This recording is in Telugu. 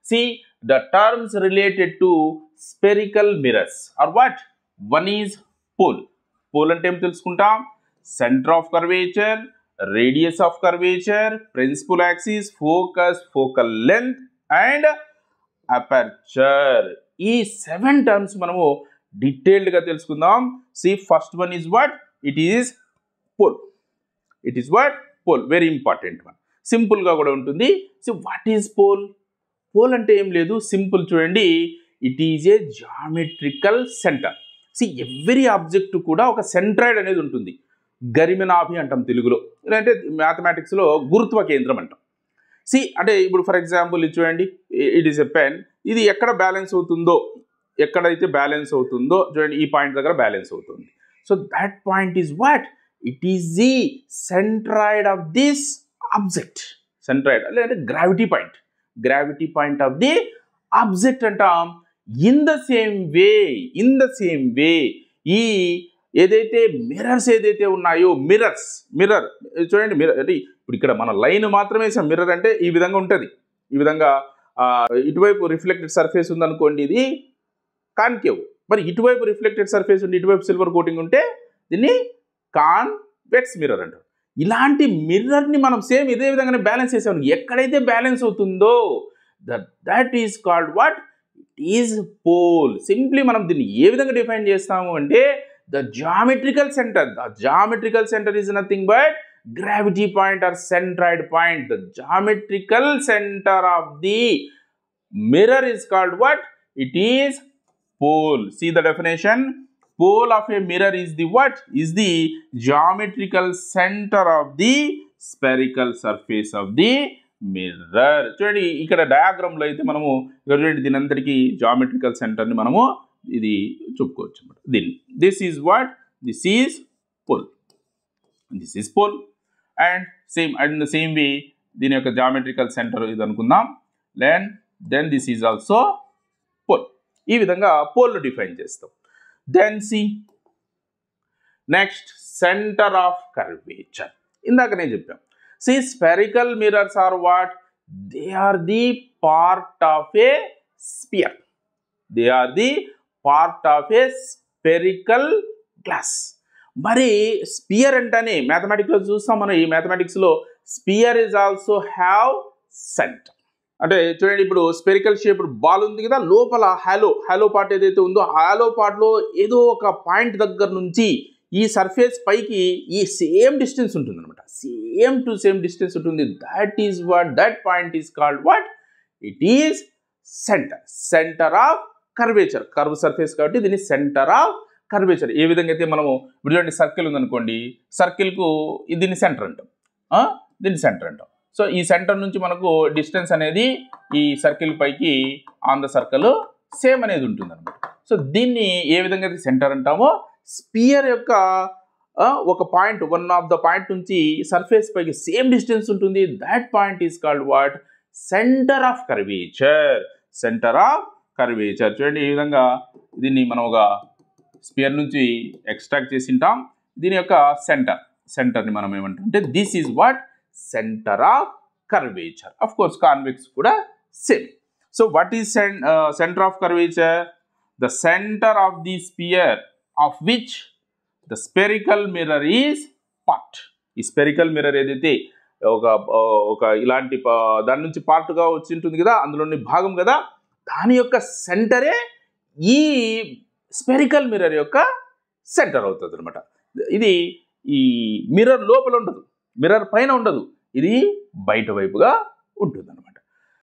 See, the terms related to spherical mirrors are what? One is pole. Pole అంటే ఏం తెలుసుకుంటాం? Center of curvature, radius of curvature, principal axis, focus, focal length and aperture. ఈ 7 terms మనము detailed గా తెలుసుకుందాం. See, first one is what? It is pole. It is what? Pole. Very important one. Simple గా కూడా ఉంటుంది. So, what is pole? Pole అంటే ఏం లేదు, సింపుల్ చూడండి. It is a geometrical centre. See every object కూడా ఒక సెంట్రాయిడ్ అనేది ఉంటుంది. గరిమెనాభి అంటాం తెలుగులో, లేదంటే మ్యాథమెటిక్స్లో గురుత్వ కేంద్రం అంటాం. సి అంటే ఇప్పుడు ఫర్ ఎగ్జాంపుల్ ఇది చూడండి, ఇట్ ఈస్ ఎ పెన్. ఇది ఎక్కడ బ్యాలెన్స్ అవుతుందో, ఎక్కడైతే బ్యాలెన్స్ అవుతుందో చూడండి, ఈ పాయింట్ దగ్గర బ్యాలెన్స్ అవుతుంది. So that point is what? It is the centroid of this object. Centroid లేదంటే gravity point. Gravity point of the object అంటాం. ఇన్ ద సేమ్ వే ఈ ఏదైతే మిర్రర్స్ ఏదైతే ఉన్నాయో, మిర్రర్ చూడండి, మిర్రర్ అంటే ఇప్పుడు ఇక్కడ మన లైన్ మాత్రమే వేసాం. మిర్రర్ అంటే ఈ విధంగా ఉంటుంది. ఈ విధంగా ఇటువైపు రిఫ్లెక్టెడ్ సర్ఫేస్ ఉందనుకోండి, ఇది కాన్కేవ్. మరి ఇటువైపు రిఫ్లెక్టెడ్ సర్ఫేస్ ఉండి ఇటువైపు సిల్వర్ కోటింగ్ ఉంటే దీన్ని కాన్వెక్స్ మిర్రర్ అంటారు. ఇలాంటి మిర్రర్ని మనం సేమ్ ఇదే విధంగానే బ్యాలెన్స్ చేసాము. ఎక్కడైతే బ్యాలెన్స్ అవుతుందో that is called what? It is pole. Simply మనం దీన్ని ఏ విధంగా డిఫైన్ చేస్తాము అంటే the geometrical centre is nothing but gravity point or centroid point. The geometrical centre of the mirror is called what? It is pole. See the definition. Pole of a mirror is the what? Is the geometrical center of the spherical surface of the mirror. చూడండి ఇక్కడ డయాగ్రామ్ లో అయితే మనము ఇక్కడ చూడండి దీని అంతటికి జామెట్రికల్ సెంటర్ ని మనము ఇది చెప్పుకోవచ్చు అన్నమాట. దీన్ని this is what? This is pole. This is pole and same and in the same way దీని యొక్క జామెట్రికల్ సెంటర్ ఇది అనుకుందాం. Then this is also pole. ఈ విధంగా పోల్ డిఫైన్ చేస్తాం. Then see next centre of curvature. ఇందాకనే చెప్పాం. See spherical mirrors are what? They are the part of a sphere. They are the part of a spherical glass. మరి స్పియర్ అంటేనే మ్యాథమెటిక్స్లో చూస్తాం మనం. ఈ మ్యాథమెటిక్స్లో sphere is also have centre. అంటే చూడండి ఇప్పుడు స్పెరికల్ షేప్డ్ బాల్ ఉంది కదా, లోపల హాలో పార్ట్ ఏదైతే ఉందో హాలో పార్ట్లో ఏదో ఒక పాయింట్ దగ్గర నుంచి ఈ సర్ఫేస్ పైకి ఈ సేమ్ డిస్టెన్స్ ఉంటుంది అనమాట. సేమ్ డిస్టెన్స్ ఉంటుంది. That is what? That point is called what? It is centre of curvature. Curve surface కాబట్టి దీన్ని సెంటర్ ఆఫ్ కర్వేచర్. ఏ విధంగా అయితే మనము ఇప్పుడు చూడండి సర్కిల్ ఉందనుకోండి, సర్కిల్కు దీన్ని సెంటర్ అంటాం. సో ఈ సెంటర్ నుంచి మనకు డిస్టెన్స్ అనేది ఈ సర్కిల్ పైకి ఆన్ ద సర్కిల్ సేమ్ అనేది ఉంటుంది అనమాట. సో దీన్ని ఏ విధంగా అయితే సెంటర్ అంటామో, స్పియర్ యొక్క ఒక point, one of the point నుంచి సర్ఫేస్ పైకి సేమ్ డిస్టెన్స్ ఉంటుంది. That point is called what? Centre of curvature. చూడండి ఈ విధంగా దీన్ని మనం ఒక స్పియర్ నుంచి ఎక్స్ట్రాక్ట్ చేసి ఉంటాం. దీని యొక్క సెంటర్ని మనం ఏమంటాం అంటే this is what? Center of curvature. Of course, convex kuda same. So, what is center of curvature? The center of the sphere of which the spherical mirror is part. ఈ spherical mirror ఏదైతే ఒక ఇలాంటి దాని నుంచి పార్ట్గా వచ్చి ఉంటుంది కదా, అందులోని భాగం కదా, దాని యొక్క సెంటరే ఈ స్పెరికల్ మిర్రర్ యొక్క సెంటర్ అవుతుంది అనమాట. ఇది ఈ మిర్రర్ లోపల ఉండదు, మిర్రర్ పైన ఉండదు, ఇది బయట వైపుగా ఉంటుంది.